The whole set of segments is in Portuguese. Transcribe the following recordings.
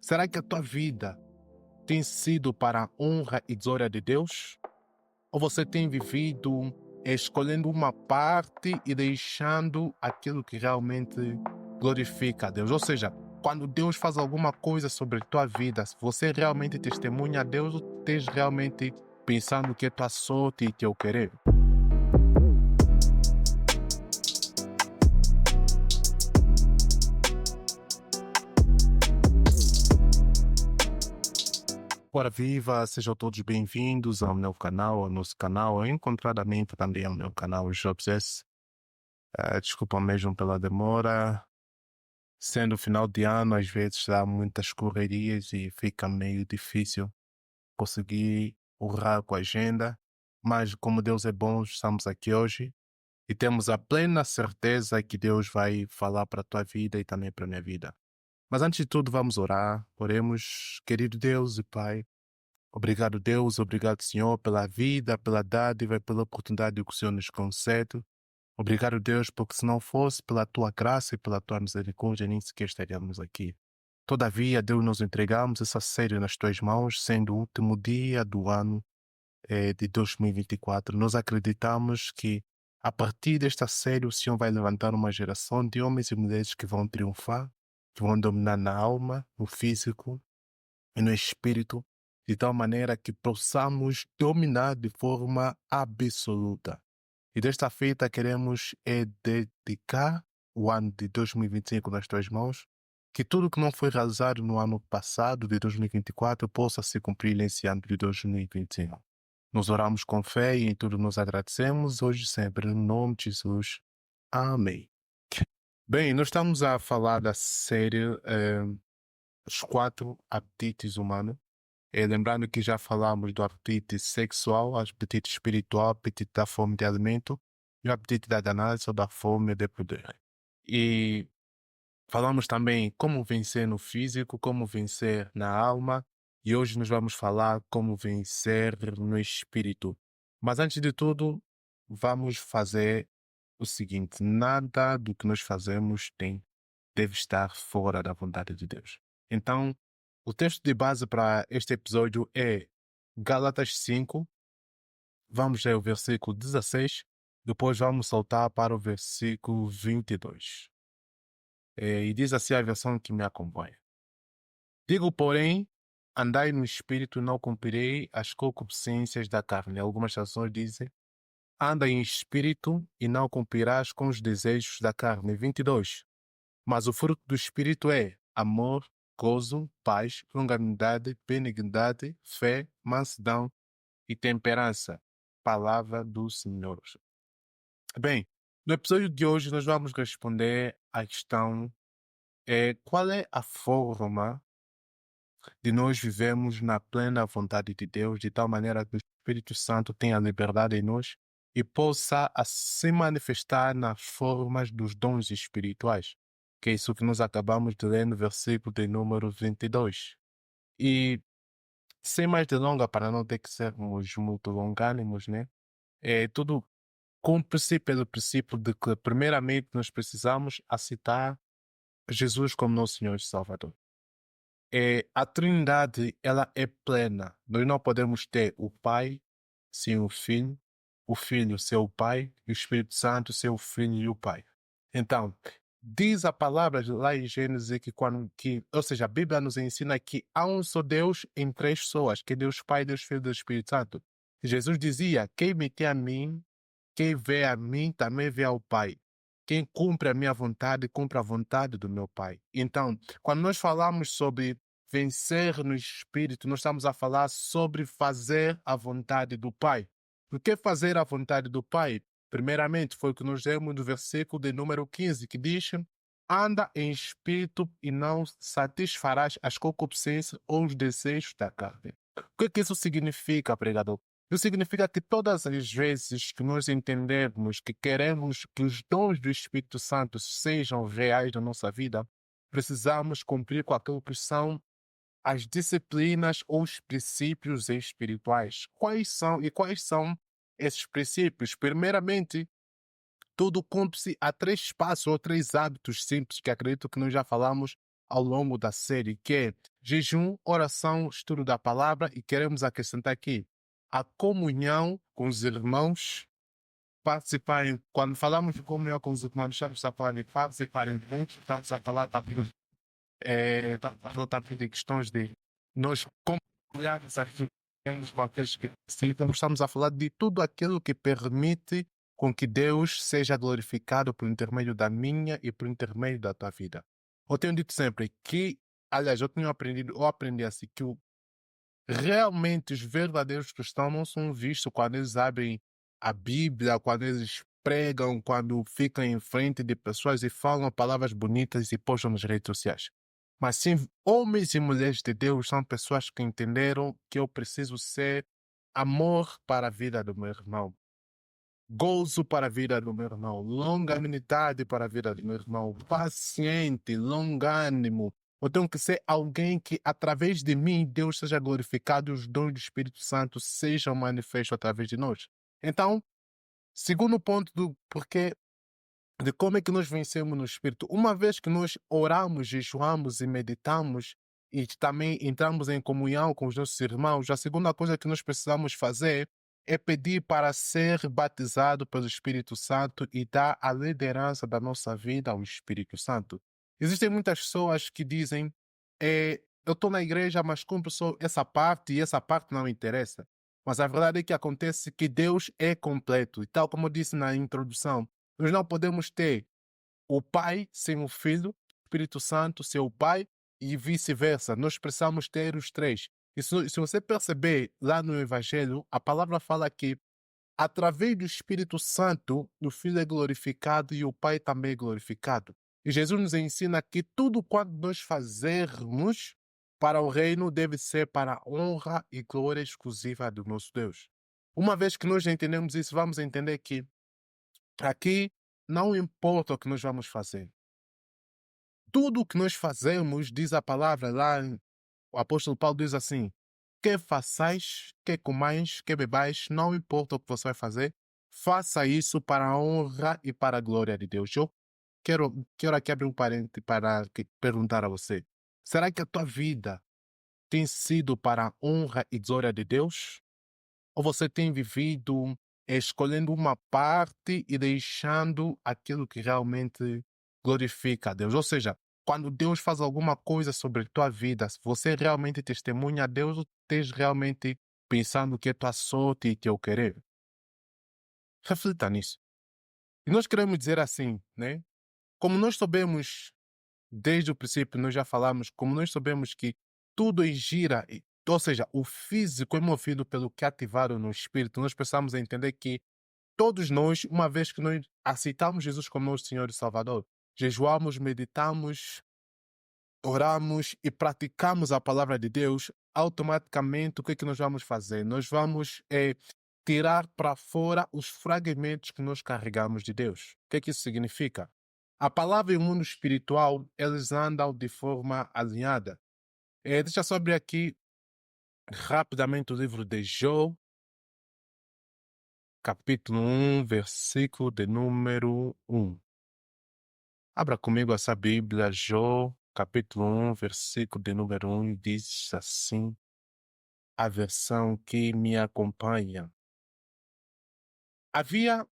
Será que a tua vida tem sido para a honra e glória de Deus? Ou você tem vivido escolhendo uma parte e deixando aquilo que realmente glorifica a Deus? Ou seja, quando Deus faz alguma coisa sobre a tua vida, se você realmente testemunha a Deus ou estás realmente pensando que é tua sorte e teu querer? Ora viva, sejam todos bem-vindos ao meu canal, ao nosso canal, encontradamente também ao meu canal Jobs S. Desculpa mesmo pela demora. Sendo final de ano, às vezes há muitas correrias e fica meio difícil conseguir honrar com a agenda. Mas como Deus é bom, estamos aqui hoje e temos a plena certeza que Deus vai falar para a tua vida e também para a minha vida. Mas antes de tudo, vamos orar. Oremos, querido Deus e Pai. Obrigado, Deus. Obrigado, Senhor, pela vida, pela dádiva e pela oportunidade que o Senhor nos concede. Obrigado, Deus, porque se não fosse pela tua graça e pela tua misericórdia, nem sequer estaríamos aqui. Todavia, Deus, nos entregamos essa série nas tuas mãos, sendo o último dia do ano de 2024. Nós acreditamos que, a partir desta série, o Senhor vai levantar uma geração de homens e mulheres que vão triunfar, que vão dominar na alma, no físico e no espírito, de tal maneira que possamos dominar de forma absoluta. E desta feita queremos dedicar o ano de 2025 nas tuas mãos, que tudo que não foi realizado no ano passado, de 2024, possa se cumprir nesse ano de 2025. Nos oramos com fé e em tudo nos agradecemos, hoje e sempre, no nome de Jesus. Amém. Bem, nós estamos a falar da série Os 4 Apetites Humanos. Lembrando que já falamos do apetite sexual, apetite espiritual, apetite da fome de alimento e o apetite da ganância ou da fome de poder. E falamos também como vencer no físico, como vencer na alma, e hoje nós vamos falar como vencer no espírito. Mas antes de tudo, vamos fazer o seguinte: nada do que nós fazemos deve estar fora da vontade de Deus. Então, o texto de base para este episódio é Gálatas 5, vamos ler o versículo 16, depois vamos saltar para o versículo 22. E diz assim a versão que me acompanha. Digo, porém, andai no espírito, não cumprirei as concupiscências da carne. Algumas traduções dizem, anda em espírito e não cumprirás com os desejos da carne. 22. Mas o fruto do espírito é amor, gozo, paz, longanimidade, benignidade, fé, mansidão e temperança. Palavra do Senhor. Bem, no episódio de hoje nós vamos responder à questão qual é a forma de nós vivemos na plena vontade de Deus, de tal maneira que o Espírito Santo tenha liberdade em nós e possa se manifestar nas formas dos dons espirituais, que é isso que nós acabamos de ler no versículo de número 22. E sem mais delongas, para não ter que sermos muito longânimos, né? Tudo cumpre-se pelo princípio de que, primeiramente, nós precisamos aceitar Jesus como nosso Senhor e Salvador. A Trindade, ela é plena. Nós não podemos ter o Pai sem o Filho ser o Pai e o Espírito Santo ser o Filho e o Pai. Então, diz a palavra lá em Gênesis ou seja, a Bíblia nos ensina que há um só Deus em 3 pessoas, que é Deus Pai, Deus Filho e Deus Espírito Santo. E Jesus dizia, quem me tem a mim, quem vê a mim, também vê ao Pai. Quem cumpre a minha vontade, cumpre a vontade do meu Pai. Então, quando nós falamos sobre vencer no Espírito, nós estamos a falar sobre fazer a vontade do Pai. O que é fazer a vontade do Pai? Primeiramente, foi o que nos lemos no versículo de número 15, que diz, anda em espírito e não satisfarás as concupiscências ou os desejos da carne. O que isso significa, pregador? Isso significa que todas as vezes que nós entendemos que queremos que os dons do Espírito Santo sejam reais na nossa vida, precisamos cumprir com aquilo que são as disciplinas ou os princípios espirituais. Quais são esses princípios? Primeiramente, tudo cumpre-se a 3 passos ou 3 hábitos simples que acredito que nós já falamos ao longo da série, que é jejum, oração, estudo da palavra e queremos acrescentar aqui a comunhão com os irmãos, participarem, quando falamos de comunhão com os irmãos, estamos a falar de participarem juntos, estamos a falar também, também de questões de nós compartilharmos aquilo que temos com aqueles que necessitam, estamos a falar de tudo aquilo que permite com que Deus seja glorificado por intermédio da minha e por intermédio da tua vida. Eu tenho dito sempre que, aliás, eu aprendi assim, que realmente os verdadeiros cristãos não são vistos quando eles abrem a Bíblia, quando eles pregam, quando ficam em frente de pessoas e falam palavras bonitas e postam nas redes sociais. Mas sim, homens e mulheres de Deus são pessoas que entenderam que eu preciso ser amor para a vida do meu irmão, gozo para a vida do meu irmão, longanimidade para a vida do meu irmão, paciente, longânimo. Eu tenho que ser alguém que, através de mim, Deus seja glorificado e os dons do Espírito Santo sejam manifestos através de nós. Então, segundo ponto do porquê, de como é que nós vencemos no Espírito, uma vez que nós oramos, jejuamos e meditamos e também entramos em comunhão com os nossos irmãos, a segunda coisa que nós precisamos fazer é pedir para ser batizado pelo Espírito Santo e dar a liderança da nossa vida ao Espírito Santo. Existem muitas pessoas que dizem, eu estou na igreja, mas cumpro só essa parte e essa parte não interessa. Mas a verdade é que acontece que Deus é completo. E tal como eu disse na introdução, nós não podemos ter o Pai sem o Filho, o Espírito Santo sem o Pai e vice-versa. Nós precisamos ter os três. E se você perceber lá no Evangelho, a palavra fala que através do Espírito Santo, o Filho é glorificado e o Pai também é glorificado. E Jesus nos ensina que tudo quanto nós fazermos para o reino deve ser para a honra e glória exclusiva do nosso Deus. Uma vez que nós entendemos isso, vamos entender que aqui não importa o que nós vamos fazer. Tudo o que nós fazemos, diz a palavra lá, o apóstolo Paulo diz assim, quer façais, quer comais, quer bebais, não importa o que você vai fazer, faça isso para a honra e para a glória de Deus. Eu quero aqui abrir um parênteses para perguntar a você, será que a tua vida tem sido para a honra e glória de Deus? Ou você tem vivido escolhendo uma parte e deixando aquilo que realmente glorifica a Deus? Ou seja, quando Deus faz alguma coisa sobre a tua vida, se você realmente testemunha a Deus, ou estás realmente pensando que é tua sorte e teu querer? Reflita nisso. E nós queremos dizer assim, né? Como nós sabemos, desde o princípio, nós já falamos, como nós sabemos que tudo gira, ou seja, o físico é movido pelo que é ativado no espírito, nós precisamos entender que todos nós, uma vez que nós aceitamos Jesus como nosso Senhor e Salvador, jejuamos, meditamos, oramos e praticamos a palavra de Deus, automaticamente o que é que nós vamos fazer? Nós vamos tirar para fora os fragmentos que nós carregamos de Deus. O que é que isso significa? A palavra e o mundo espiritual, eles andam de forma alinhada. Deixa eu só abrir aqui rapidamente o livro de Jó, capítulo 1, versículo de número 1. Abra comigo essa Bíblia, Jó, capítulo 1, versículo de número 1, diz assim, a versão que me acompanha. Havia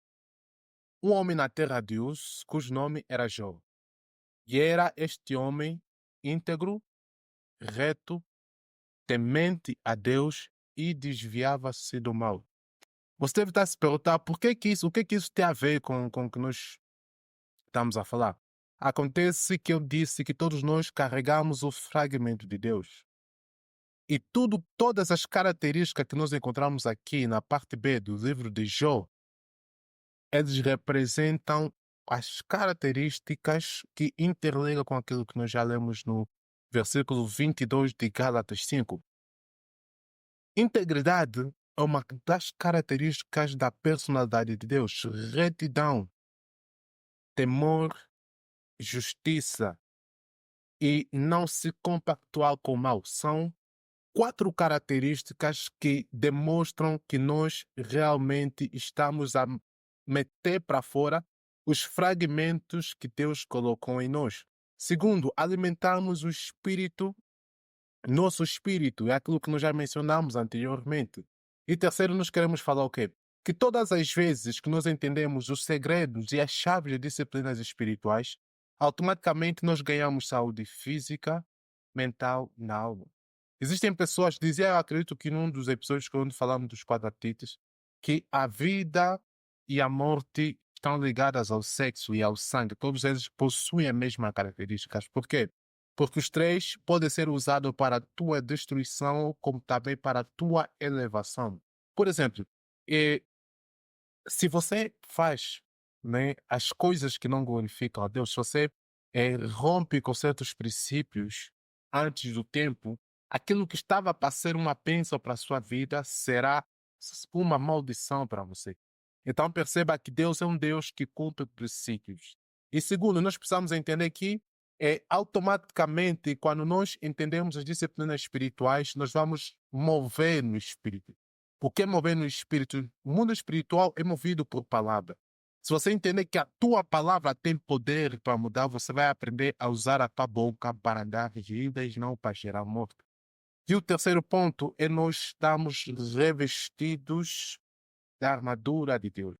um homem na terra de Uz, cujo nome era Jó. E era este homem íntegro, reto, temente a Deus e desviava-se do mal. Você deve estar se perguntar o que que isso tem a ver com o que nós estamos a falar. Acontece que eu disse que todos nós carregamos o fragmento de Deus. E todas as características que nós encontramos aqui na parte B do livro de Jó, eles representam as características que interligam com aquilo que nós já lemos no versículo 22 de Gálatas 5. Integridade é uma das características da personalidade de Deus. Retidão, temor, justiça e não se compactuar com o mal são 4 características que demonstram que nós realmente estamos a meter para fora os fragmentos que Deus colocou em nós. Segundo, alimentarmos o espírito Nosso espírito é aquilo que nós já mencionamos anteriormente. E terceiro, nós queremos falar o quê? Que todas as vezes que nós entendemos os segredos e as chaves de disciplinas espirituais, automaticamente nós ganhamos saúde física, mental e na alma. Existem pessoas, dizia, eu acredito que num dos episódios quando falamos dos quatro aptites, que a vida e a morte estão ligadas ao sexo e ao sangue. Todos eles possuem as mesmas características. Por quê? Porque os três podem ser usados para a tua destruição, como também para a tua elevação. Por exemplo, eh, se você faz, né, as coisas que não glorificam a Deus, se você rompe com certos princípios antes do tempo, aquilo que estava para ser uma bênção para a sua vida será uma maldição para você. Então perceba que Deus é um Deus que cumpre princípios. E segundo, nós precisamos entender que automaticamente, quando nós entendemos as disciplinas espirituais, nós vamos mover no espírito. O que é mover no espírito? O mundo espiritual é movido por palavra. Se você entender que a tua palavra tem poder para mudar, você vai aprender a usar a tua boca para dar vidas, não para gerar morte. E o terceiro ponto é nós estarmos revestidos da armadura de Deus.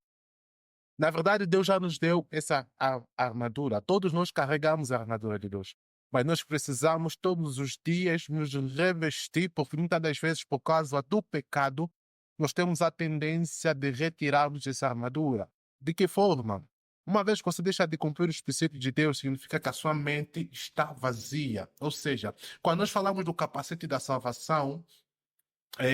Na verdade, Deus já nos deu essa armadura. Todos nós carregamos a armadura de Deus. Mas nós precisamos todos os dias nos revestir, porque muitas das vezes, por causa do pecado, nós temos a tendência de retirarmos essa armadura. De que forma? Uma vez que você deixa de cumprir os princípios de Deus, significa que a sua mente está vazia. Ou seja, quando nós falamos do capacete da salvação,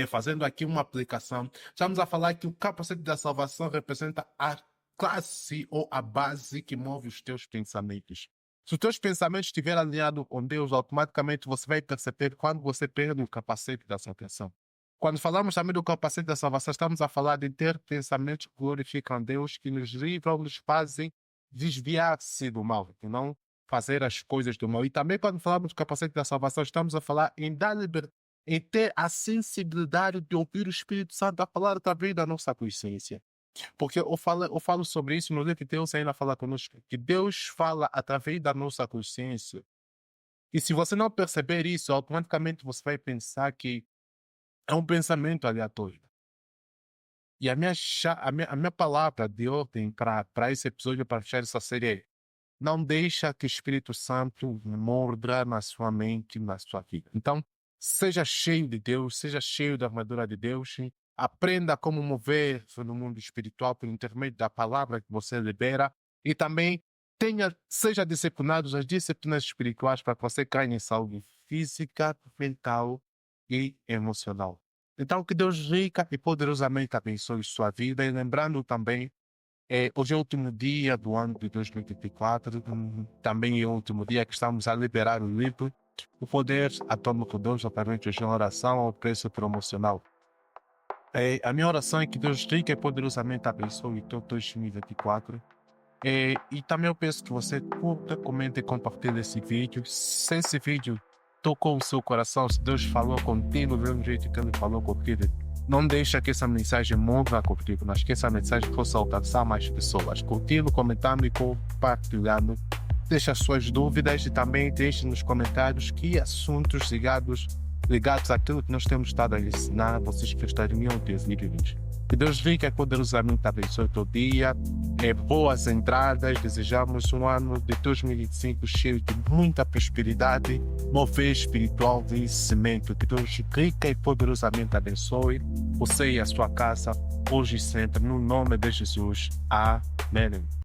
fazendo aqui uma aplicação, estamos a falar que o capacete da salvação representa a classe ou a base que move os teus pensamentos. Se os teus pensamentos estiverem alinhados com Deus, automaticamente você vai perceber quando você perde o capacete da salvação. Quando falamos também do capacete da salvação, estamos a falar de ter pensamentos que glorificam a Deus, que nos livram, nos fazem desviar-se do mal, e não fazer as coisas do mal. E também quando falamos do capacete da salvação, estamos a falar em dar liberdade, em ter a sensibilidade de ouvir o Espírito Santo a falar através da nossa consciência. Porque eu falo sobre isso no livro de Deus ainda fala conosco, que Deus fala através da nossa consciência. E se você não perceber isso, automaticamente você vai pensar que é um pensamento aleatório. E a minha palavra de ordem para esse episódio, para fechar essa série é: não deixa que o Espírito Santo morda na sua mente, na sua vida. Então, seja cheio de Deus, seja cheio da armadura de Deus, aprenda como mover no mundo espiritual por intermédio da palavra que você libera e também seja disciplinado nas disciplinas espirituais para que você ganhe em saúde física, mental e emocional. Então, que Deus rica e poderosamente abençoe sua vida e lembrando também hoje é o último dia do ano de 2024, também é o último dia que estamos a liberar o livro O Poder Atômico 2, através de uma oração ao preço promocional. A minha oração é que Deus rica e poderosamente abençoe todo 2024. E também eu peço que você curta, comente e compartilhe esse vídeo. Se esse vídeo tocou o seu coração, se Deus falou contigo do mesmo jeito que Ele falou contigo, não deixa que essa mensagem morra contigo, mas que essa mensagem possa alcançar mais pessoas. Curtindo, comentando e compartilhando. Deixa suas dúvidas e também deixe nos comentários que assuntos ligados àquilo que nós temos estado a ensinar vocês gostariam de ouvir. Que Deus rica e poderosamente abençoe todo dia. Boas entradas. Desejamos um ano de 2025 cheio de muita prosperidade, mover espiritual, vencimento. Que Deus rica e poderosamente abençoe você e a sua casa, hoje e sempre, no nome de Jesus. Amém.